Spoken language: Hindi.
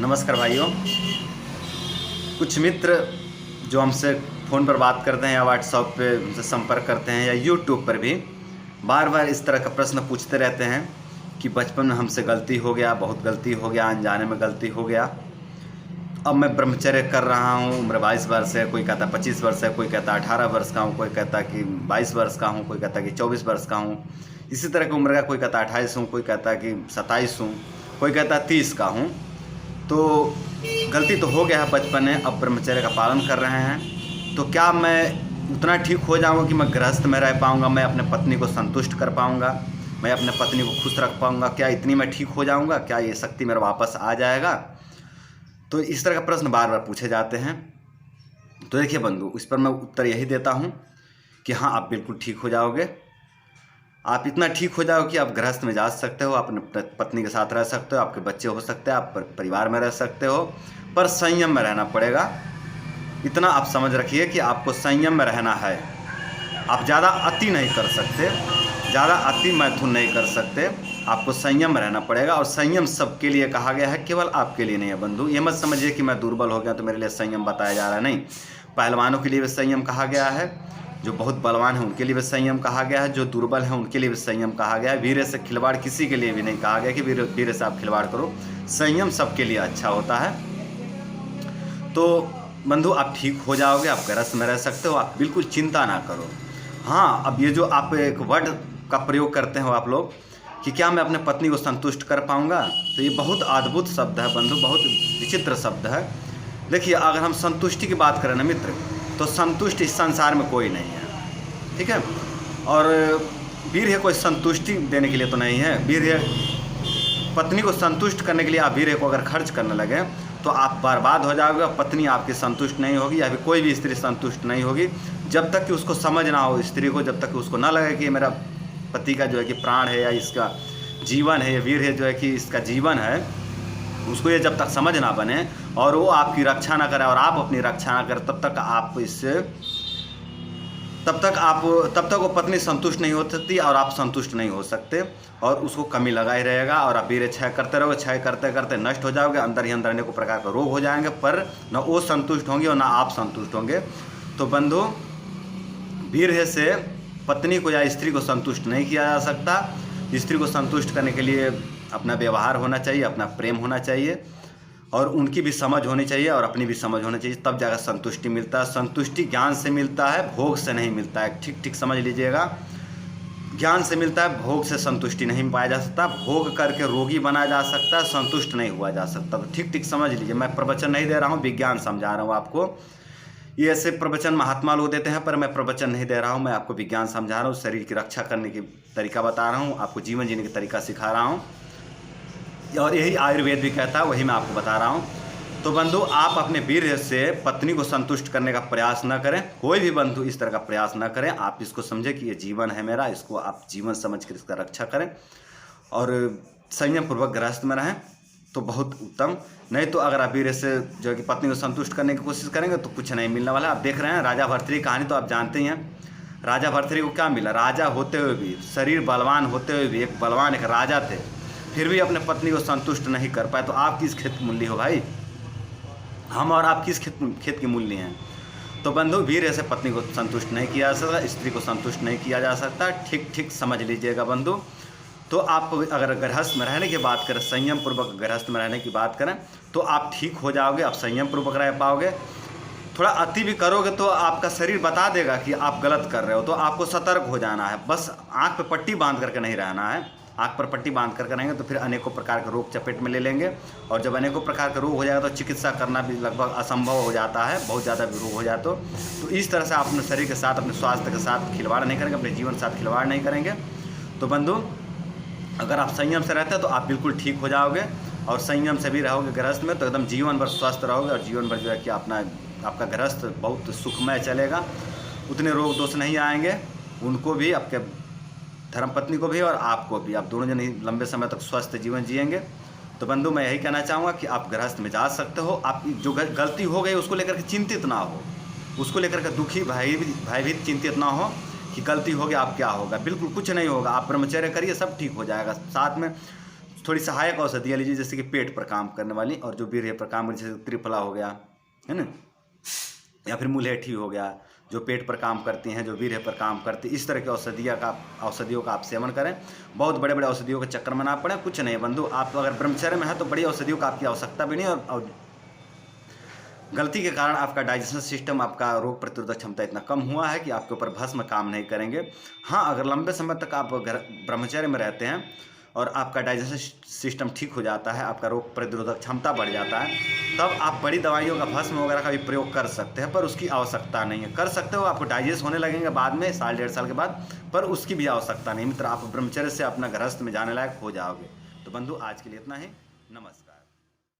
नमस्कार भाइयों। कुछ मित्र जो हमसे फ़ोन पर बात करते हैं या व्हाट्सएप पे हमसे संपर्क करते हैं या यूट्यूब पर भी बार बार इस तरह का प्रश्न पूछते रहते हैं कि बचपन में हमसे गलती हो गया, बहुत गलती हो गया, अनजाने में गलती हो गया। अब मैं ब्रह्मचर्य कर रहा हूँ, उम्र 22 वर्ष है, कोई कहता 25 वर्ष है, कोई कहता 18 वर्ष का हूँ, कोई कहता कि 22 वर्ष का हूँ, कोई कहता कि 24 वर्ष का हूँ। इसी तरह की उम्र का कोई कहता 28 हूँ, कोई कहता कि 27 हूँ, कोई कहता 30 का हूँ। तो गलती तो हो गया है बचपन में, अब ब्रह्मचर्य का पालन कर रहे हैं। तो क्या मैं उतना ठीक हो जाऊंगा कि मैं गृहस्थ में रह पाऊंगा, मैं अपने पत्नी को संतुष्ट कर पाऊंगा, मैं अपने पत्नी को खुश रख पाऊंगा? क्या इतनी मैं ठीक हो जाऊंगा? क्या ये शक्ति मेरा वापस आ जाएगा? तो इस तरह का प्रश्न बार बार पूछे जाते हैं। तो देखिए बंधु, इस पर मैं उत्तर यही देता हूँ कि हाँ, आप बिल्कुल ठीक हो जाओगे। आप इतना ठीक हो जाओ कि आप गृहस्थ में जा सकते हो, अपने पत्नी के साथ रह सकते हो, आपके बच्चे हो सकते हैं, आप परिवार में रह सकते हो, पर संयम में रहना पड़ेगा। इतना आप समझ रखिए कि आपको संयम में रहना है। आप ज़्यादा अति नहीं कर सकते, ज़्यादा अति मैथुन नहीं कर सकते, आपको संयम में रहना पड़ेगा। और संयम सबके लिए कहा गया है, केवल आपके लिए नहीं है बंधु। ये मत समझिए कि मैं दुर्बल हो गया तो मेरे लिए संयम बताया जा रहा है, नहीं। पहलवानों के लिए भी संयम कहा गया है, जो बहुत बलवान है उनके लिए भी संयम कहा गया है, जो दुर्बल है उनके लिए भी संयम कहा गया है। वीर से खिलवाड़ किसी के लिए भी नहीं कहा गया कि वीर से आप खिलवाड़ करो। संयम सबके लिए अच्छा होता है। तो बंधु, आप ठीक हो जाओगे, आप गृहस्थ में रह सकते हो, आप बिल्कुल चिंता ना करो। हाँ, अब ये जो आप एक वर्ड का प्रयोग करते हो आप लोग कि क्या मैं अपने पत्नी को संतुष्ट कर पाऊंगा, तो ये बहुत अद्भुत शब्द है बंधु, बहुत विचित्र शब्द है। देखिए, अगर हम संतुष्टि की बात करें ना मित्र, तो संतुष्ट इस संसार में कोई नहीं है, ठीक है। और वीर है कोई संतुष्टि देने के लिए तो नहीं है। वीर है पत्नी को संतुष्ट करने के लिए आप वीर को अगर खर्च करने लगे तो आप बर्बाद हो जाओगे। पत्नी आपकी संतुष्ट नहीं होगी, या फिर कोई भी स्त्री संतुष्ट नहीं होगी जब तक कि उसको समझ ना हो स्त्री को, जब तक कि उसको ना लगे कि मेरा पति का जो है कि प्राण है या इसका जीवन है, ये वीर है जो है कि इसका जीवन है, उसको ये जब तक समझ ना बने और वो आपकी रक्षा ना करे और आप अपनी रक्षा ना करें, तब तक वो पत्नी संतुष्ट नहीं हो सकती और आप संतुष्ट नहीं हो सकते, और उसको कमी लगा ही रहेगा। और आप वीर क्षय करते रहोगे, क्षय करते करते नष्ट हो जाओगे, अंदर ही अंदर अनेकों प्रकार के रोग हो जाएंगे, पर न वो संतुष्ट होंगे और ना आप संतुष्ट होंगे। तो बंधु, वीर से पत्नी को या स्त्री को संतुष्ट नहीं किया जा सकता। स्त्री को संतुष्ट करने के लिए अपना व्यवहार होना चाहिए, अपना प्रेम होना चाहिए, और उनकी भी समझ होनी चाहिए और अपनी भी समझ होनी चाहिए, तब जाकर संतुष्टि मिलता है। संतुष्टि ज्ञान से मिलता है, भोग से नहीं मिलता है। ठीक ठीक समझ लीजिएगा, ज्ञान से मिलता है, भोग से संतुष्टि नहीं पाया जा सकता। भोग करके रोगी बनाया जा सकता है, संतुष्ट नहीं हुआ जा सकता। तो ठीक ठीक समझ लीजिए, मैं प्रवचन नहीं दे रहा हूँ, विज्ञान समझा रहा हूँ आपको। ये ऐसे प्रवचन महात्मा लोग देते हैं, पर मैं प्रवचन नहीं दे रहा हूँ, मैं आपको विज्ञान समझा रहा हूँ, शरीर की रक्षा करने की तरीका बता रहा हूँ, आपको जीवन जीने की तरीका सिखा रहा हूँ, और यही आयुर्वेद भी कहता है, वही मैं आपको बता रहा हूँ। तो बंधु, आप अपने वीर से पत्नी को संतुष्ट करने का प्रयास न करें, कोई भी बंधु इस तरह का प्रयास न करें। आप इसको समझें कि ये जीवन है मेरा, इसको आप जीवन समझ कर इसका रक्षा करें और संयम पूर्वक गृहस्थ में रहें, तो बहुत उत्तम। नहीं तो अगर आप वीर से जो है कि पत्नी को संतुष्ट करने की कोशिश करेंगे तो कुछ नहीं मिलने वाला। आप देख रहे हैं राजा भर्तृहरि की कहानी तो आप जानते ही हैं। राजा भर्तृहरि को क्या मिला? राजा होते हुए भी, शरीर बलवान होते हुए भी, एक बलवान एक राजा थे, फिर भी अपने पत्नी को संतुष्ट नहीं कर पाए। तो आप किस खेत मूल्य हो भाई? हम और आप किस खेत की मूल्य हैं? तो बंधु, वीर ऐसे पत्नी को संतुष्ट नहीं किया जा सकता, स्त्री को संतुष्ट नहीं किया जा सकता। ठीक ठीक समझ लीजिएगा बंधु। तो आप अगर गृहस्थ में रहने की बात करें, संयम पूर्वक गृहस्थ में रहने की बात करें, तो आप ठीक हो जाओगे, आप संयम पूर्वक रह पाओगे। थोड़ा अति भी करोगे तो आपका शरीर बता देगा कि आप गलत कर रहे हो, तो आपको सतर्क हो जाना है। बस आँख पे पट्टी बांध करके नहीं रहना है। आँख पर पट्टी बांध कर रहेंगे तो फिर अनेकों प्रकार के रोग चपेट में ले लेंगे, और जब अनेकों प्रकार के रोग हो जाएगा तो चिकित्सा करना भी लगभग असंभव हो जाता है, बहुत ज़्यादा रोग हो जाए तो इस तरह से आप अपने शरीर के साथ, अपने स्वास्थ्य के साथ खिलवाड़ नहीं करेंगे, अपने जीवन के साथ खिलवाड़ नहीं करेंगे। तो बंधु, अगर आप संयम से रहते हैं तो आप बिल्कुल ठीक हो जाओगे, और संयम से भी रहोगे गृहस्थ में तो एकदम जीवन भर स्वस्थ रहोगे, और जीवन भर जो है कि आपका गृहस्थ बहुत सुखमय चलेगा। उतने रोग दोष नहीं आएंगे, उनको भी, आपके धर्मपत्नी को भी और आपको भी, आप दोनों जन ही लंबे समय तक स्वस्थ जीवन जिएंगे। तो बंधु, मैं यही कहना चाहूँगा कि आप गृहस्थ में जा सकते हो। आप जो गलती हो गई उसको लेकर के चिंतित ना हो, उसको लेकर के दुखी भयभीत चिंतित ना हो कि गलती हो गया अब क्या होगा। बिल्कुल कुछ नहीं होगा, आप ब्रह्मचर्य करिए, सब ठीक हो जाएगा। साथ में थोड़ी सहायक औषधियाँ लीजिए, जैसे कि पेट पर काम करने वाली, और जो वीर्य पर काम, जैसे त्रिफला हो गया, है ना, या फिर मुलेठी हो गया, जो पेट पर काम करती हैं, जो वीर्य पर काम करती, इस तरह की औषधियों का आप सेवन करें। बहुत बड़े बड़े औषधियों के चक्कर में ना पड़े। कुछ नहीं बंधु, आप अगर ब्रह्मचर्य में है तो बड़ी औषधियों का आपकी आवश्यकता भी नहीं, और गलती के कारण आपका डाइजेशन सिस्टम, आपका रोग प्रतिरोधक क्षमता इतना कम हुआ है कि आपके ऊपर भस्म काम नहीं करेंगे। हाँ, अगर लंबे समय तक आप ब्रह्मचर्य में रहते हैं और आपका डाइजेशन सिस्टम ठीक हो जाता है, आपका रोग प्रतिरोधक क्षमता बढ़ जाता है, तब आप बड़ी दवाइयों का, भस्म वगैरह का भी प्रयोग कर सकते हैं, पर उसकी आवश्यकता नहीं है। कर सकते हो, आपको डाइजेस्ट होने लगेंगे बाद में, साल 1.5 साल के बाद, पर उसकी भी आवश्यकता नहीं मित्र। आप ब्रह्मचर्य से अपना गृहस्थ में जाने लायक हो जाओगे। तो बंधु, आज के लिए इतना ही। नमस्कार।